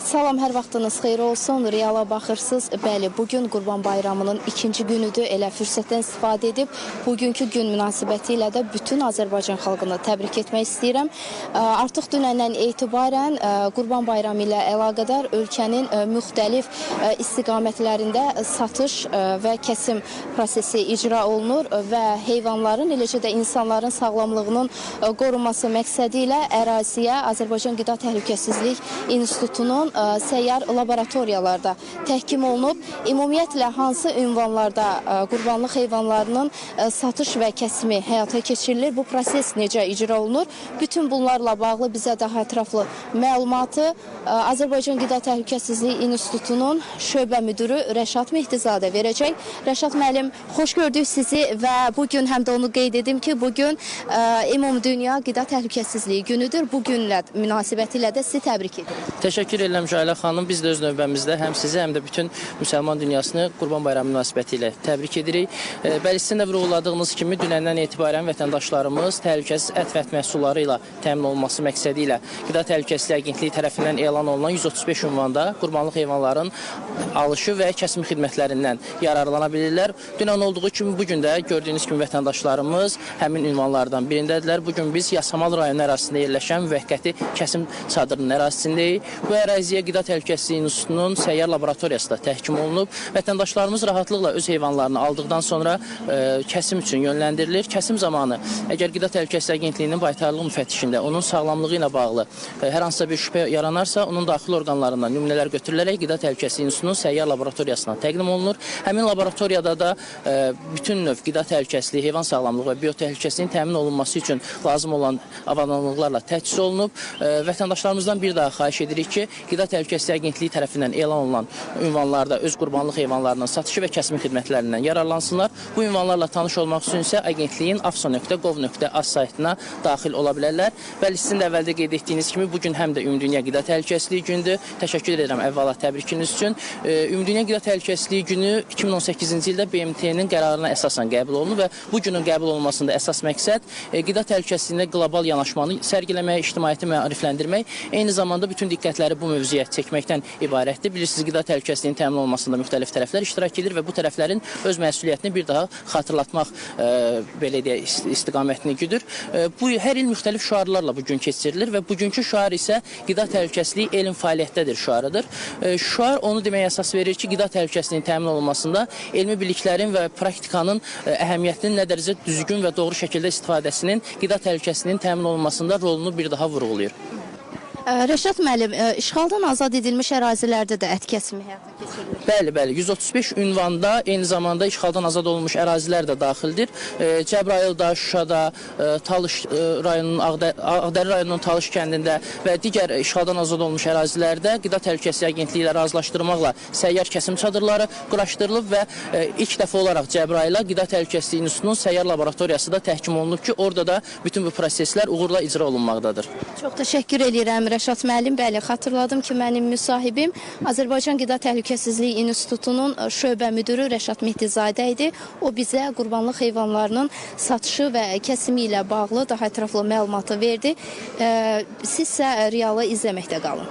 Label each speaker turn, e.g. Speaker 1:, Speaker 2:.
Speaker 1: Salam, hər vaxtınız xeyir olsun. Reala baxırsınız. Bəli, bugün Qurban Bayramının ikinci günüdür. Elə fürsətdən istifadə edib bugünkü gün münasibəti ilə də bütün Azərbaycan xalqını təbrik etmək istəyirəm. Artıq dünəndən etibarən Qurban Bayramı ilə əlaqədar ölkənin müxtəlif istiqamətlərində satış və kəsim prosesi icra olunur və heyvanların, eləcə də insanların sağlamlığının qorunması məqsədi ilə əraziyə Azərbaycan Qida Təhlükəsizlik İnstitutunun səyyar laboratoriyalarda təhkim olunub. Ümumiyyətlə, hansı ünvanlarda qurbanlıq heyvanlarının satış və kəsimi həyata keçirilir, bu proses necə icra olunur? Bütün bunlarla bağlı bizə daha ətraflı məlumatı Azərbaycan Qida Təhlükəsizliyi İnstitutunun şöbə müdürü Rəşad Mehdizadə verəcək. Rəşad müəllim, xoş gördük sizi və bugün həm də onu qeyd edim ki, bugün Ümumdünya Qida Təhlükəsizliyi günüdür. Bu günlə münasibəti ilə də sizi təbrik edirik.
Speaker 2: Təşəkkür edirəm Cələ xanım. Biz də öz növbəmizdə həm sizi, həm də bütün müsəlman dünyasını Qurban Bayramı münasibəti ilə təbrik edirik. Bəli, sizin də vurğuladığınız kimi dünəndən etibarən vətəndaşlarımız təhlükəsiz ət və ət məhsulları ilə təmin olunması məqsədi ilə Qida Təhlükəsizliyi Agentliyi tərəfindən elan olunan 135 ünvanda qurbanlıq heyvanların alışı və kəsim xidmətlərindən yararlana bilirlər. Dünən olduğu kimi bugün də gördüyünüz kimi vətəndaşlarımız həmin ünvanlardan birindədirlər. Bugün biz Yasamal rayonu ərazisində yerləşən müvəqqəti kəsim çadırının ərazisindəyik. Bu əraziyə Qida Təhlükəsizliyi İnstitutunun səyyar laboratoriyası da təhkim olunub. Vətəndaşlarımız rahatlıqla öz heyvanlarını aldıqdan sonra kəsim üçün yönləndirilir. Kəsim zamanı əgər Qida Təhlükəsizliyi Agentliyinin baytarlıq müfəttişində onun sağlamlığı ilə bağlı hər hansısa bir şübhə yaranarsa, onun daxili orqanlarından nümunələr götürülərək Qida Təhlükəsizliyi İnstitutunun səyyar laboratoriyasına təqdim olunur. Həmin laboratoriyada da bütün növ qida təhlükəsizliyi, heyvan sağlamlığı və biotəhlükəsizliyin təmin olunması üçün lazım olan avadanlıqlarla təchiz olunub. Vətəndaşlarımızdan bir daha xahiş edirik ki, Qida Təhlükəsizliyi Agentliyi tərəfindən elan olunan ünvanlarda öz qurbanlıq heyvanlarının satışı və kəsimi xidmətlərindən yararlansınlar. Bu ünvanlarla tanış olmaq üçün isə agentliyin afso.gov.az saytına daxil ola bilərlər. Bəli, sizin də əvvəldə qeyd etdiyiniz kimi bugün həm də Ümumdünya Qida Təhlükəsizliyi gündür. Təşəkkür edirəm əvvəla təbrikiniz üçün. Ümumdünya Qida Təhlükəsizliyi günü 2018-ci ildə BMT-nin qərarına əsasən qəbul olunur və bu günün qəbul olunmasında əsas məqsəd qida təhlükəsizliyində qlobal yanaşmanı sərgiləmək, ictimaiyyəti maarifləndirmək, eyni zamanda bütün diqqətləri bu mövzuya çəkməkdən ibarətdir. Bilirsiniz, qida təhlükəsizliyinin təmin olunmasında müxtəlif tərəflər iştirak edir və bu tərəflərin öz məsuliyyətini bir daha xatırlatmaq belə deyək, istiqamətini güdür. Bu hər il müxtəlif şüarlarla bugün keçirilir və bugünkü şüar isə qida təhlükəsizliyi elm fəaliyyətdədir şüarıdır. Şüar onu deməyə əsas verir ki, qida təhlükəsizliyinin təmin olunmasında elmi biliklərin və praktikanın əhəmiyyətinin nə dərəcə düzgün və doğru şəkildə istifadəsinin qida təhlükəsizliyinin təmin olunmasında rolunu bir daha vurğulayır.
Speaker 1: Rəşad müəllim, işğaldan azad edilmiş ərazilərdə də ət kəsimi həyata keçirilir.
Speaker 2: Bəli, 135 ünvanda eyni zamanda işğaldan azad olunmuş ərazilər də daxildir. Cəbrayılda, Şuşada, Talış rayonunun, Ağdərə rayonunun Talış kəndində və digər işğaldan azad olmuş ərazilərdə Qida Təhlükəsizliyi Agentliyi ilə razılaşdırmaqla səyyar kəsim çadırları quraşdırılıb və ilk dəfə olaraq Cəbrayıla Qida Təhlükəsizliyi İnstitutunun səyyar laboratoriyası da təhkim olunub ki, orada da bütün bu proseslər uğurla icra olunmaqdadır.
Speaker 1: Çox təşəkkür edirəm Rəşad müəllim. Bəli, xatırladım ki, mənim müsahibim Azərbaycan Qida Təhlükəsizliyi İnstitutunun şöbə müdürü Rəşad Mehdizadə idi. O bizə qurbanlıq heyvanlarının satışı və kəsimi ilə bağlı daha ətraflı məlumatı verdi. Sizsə Realı izləməkdə qalın.